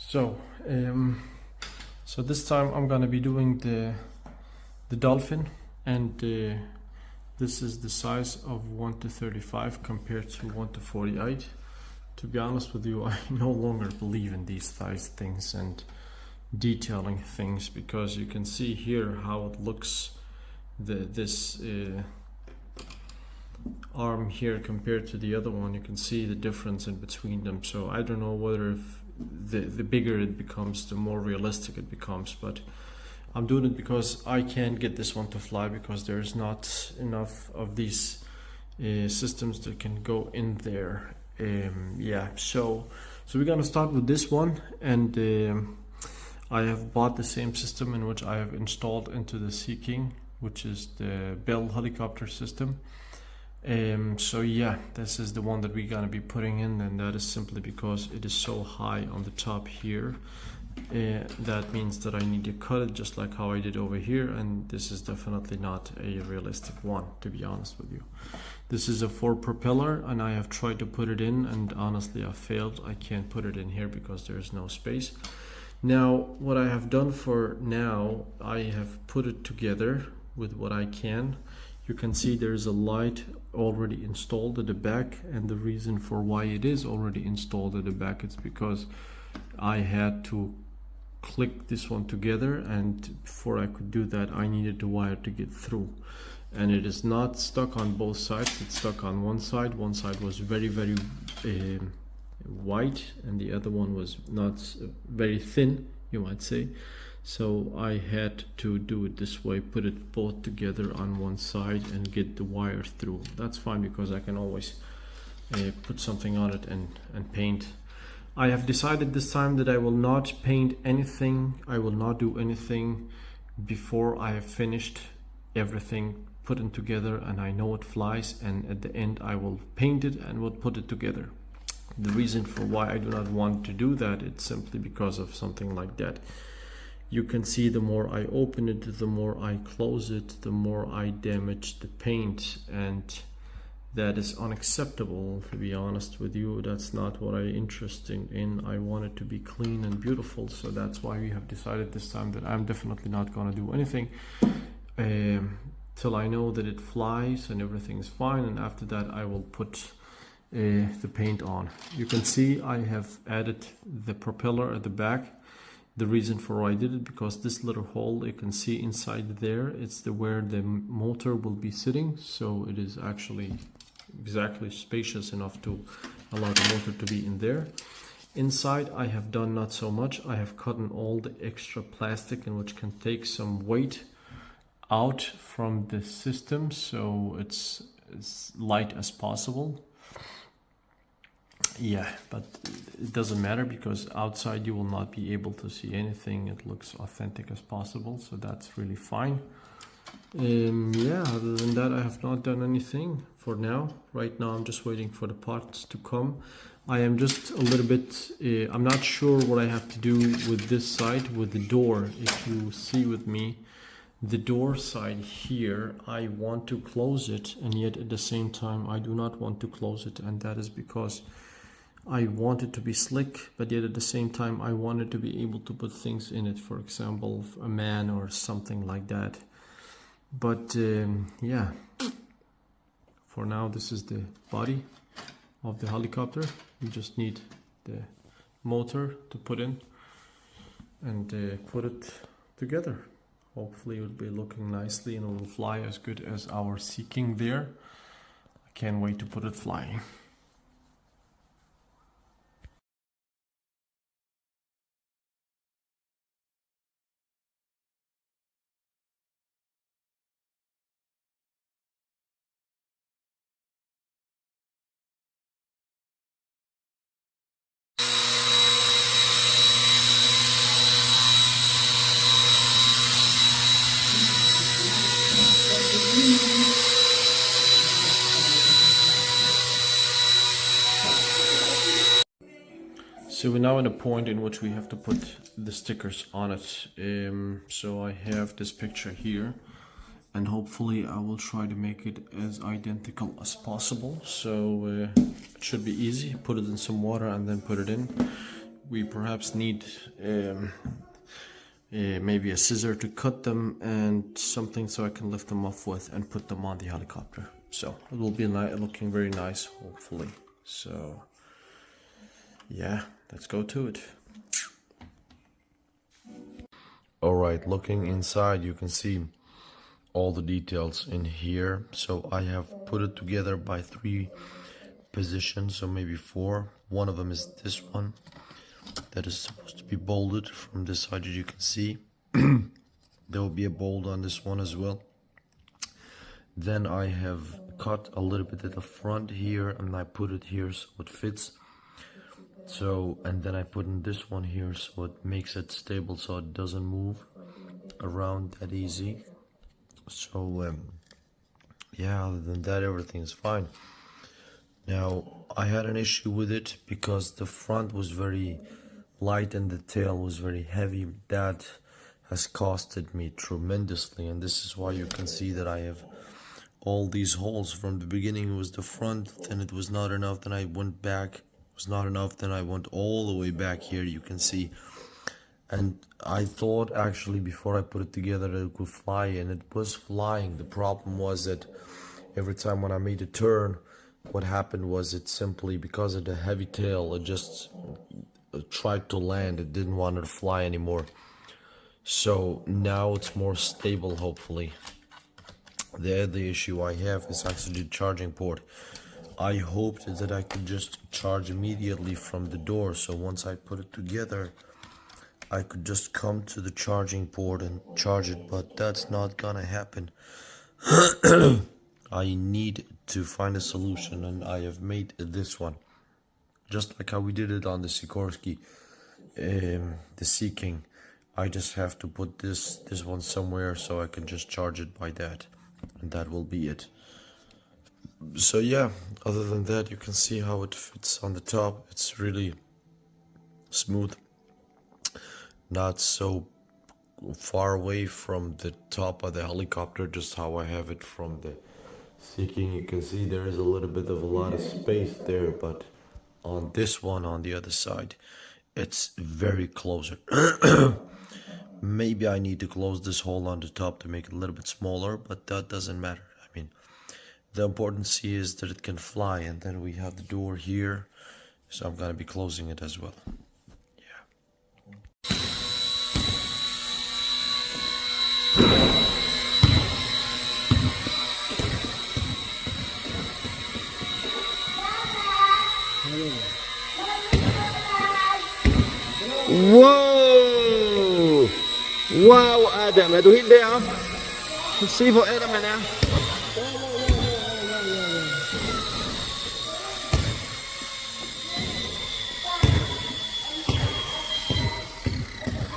So, so this time I'm gonna be doing the Dolphin, and this is the size of 1:35 compared to 1:48. To be honest with you, I no longer believe in these size things and detailing things, because you can see here how it looks. This arm here compared to the other one, you can see the difference in between them. So I don't know whether if the bigger it becomes, the more realistic it becomes, but I'm doing it because I can't get this one to fly, because there's not enough of these systems that can go in there. Yeah, so we're gonna start with this one, and I have bought the same system in which I have installed into the Sea King, which is the Bell helicopter system. So yeah, this is the one that we're gonna be putting in, and that is simply because it is so high on the top here. That means that I need to cut it just like how I did over here, and this is definitely not a realistic one, to be honest with you. This is a 4 propeller, and I have tried to put it in, and honestly I failed. I can't put it in here because there is no space. Now what I have done for now, I have put it together with what I can. You can see there's a light already installed at the back, and the reason for why it is already installed at the back is because I had to click this one together, and before I could do that I needed the wire to get through, and it is not stuck on both sides. It's stuck on one side. One side was very white, and the other one was not very thin, you might say. So I had to do it this way, put it both together on one side and get the wire through. That's fine, because I can always put something on it and paint. I have decided this time that I will not paint anything. I will not do anything before I have finished everything putting together and I know it flies, and at the end I will paint it and will put it together. The reason for why I do not want to do that, it's simply because of something like that. You can see the more I open it, the more I close it, the more I damage the paint, and that is unacceptable, to be honest with you. That's not what I'm interested in. I want it to be clean and beautiful, so that's why we have decided this time that I'm definitely not going to do anything till I know that it flies and everything is fine, and after that I will put the paint on. You can see I have added the propeller at the back. The reason for why I did it, because this little hole you can see inside there, it's where the motor will be sitting, so it is actually exactly spacious enough to allow the motor to be in there. Inside I have done not so much. I have cut all the extra plastic, in which can take some weight out from the system, so it's as light as possible. Yeah, but it doesn't matter, because outside you will not be able to see anything. It looks authentic as possible, so that's really fine. Yeah, other than that I have not done anything for now. Right now I'm just waiting for the parts to come. I am just a little bit I'm not sure what I have to do with this side, with the door. If you see with me, the door side here, I want to close it, and yet at the same time I do not want to close it, and that is because I want it to be slick, but yet at the same time I wanted to be able to put things in it, for example a man or something like that. But yeah, for now this is the body of the helicopter. We just need the motor to put in and put it together. Hopefully it will be looking nicely and it will fly as good as our Sea King there. I can't wait to put it flying. So we're now in a point in which we have to put the stickers on it. So I have this picture here, and hopefully I will try to make it as identical as possible. So it should be easy. Put it in some water and then put it in. We perhaps need maybe a scissor to cut them and something so I can lift them off with and put them on the helicopter. So it will be looking very nice, hopefully. So yeah, let's go to it. Alright, looking inside you can see all the details in here. So I have put it together by 3 positions, so maybe 4. One of them is this one that is supposed to be bolted from this side, as you can see. There will be a bolt on this one as well. Then I have cut a little bit at the front here and I put it here so it fits. So, and then I put in this one here so it makes it stable so it doesn't move around that easy. So yeah, other than that everything is fine. Now I had an issue with it because the front was very light and the tail was very heavy. That has costed me tremendously, and this is why you can see that I have all these holes. From the beginning it was the front, then it was not enough, then I went back, was not enough, then I went all the way back here, you can see. And I thought actually before I put it together that it could fly, and it was flying. The problem was that every time when I made a turn, what happened was it simply, because of the heavy tail, it just tried to land. It didn't want to fly anymore. So now it's more stable, hopefully. The other issue I have is actually the charging port. I hoped that I could just charge immediately from the door, so once I put it together I could just come to the charging port and charge it, but that's not gonna happen. I need to find a solution, and I have made this one. Just like how we did it on the Sikorsky, the Sea King. I just have to put this one somewhere so I can just charge it by that, and that will be it. So yeah, other than that, you can see how it fits on the top. It's really smooth, not so far away from the top of the helicopter, just how I have it from the Sea King. You can see there is a little bit of a lot of space there, but on this one on the other side it's very closer. Maybe I need to close this hole on the top to make it a little bit smaller, but that doesn't matter. I mean, the importance here is that it can fly, and then we have the door here, so I'm gonna be closing it as well. Wow! Wow, Adam, er du helt deroppe? Så se hvor Adam han er.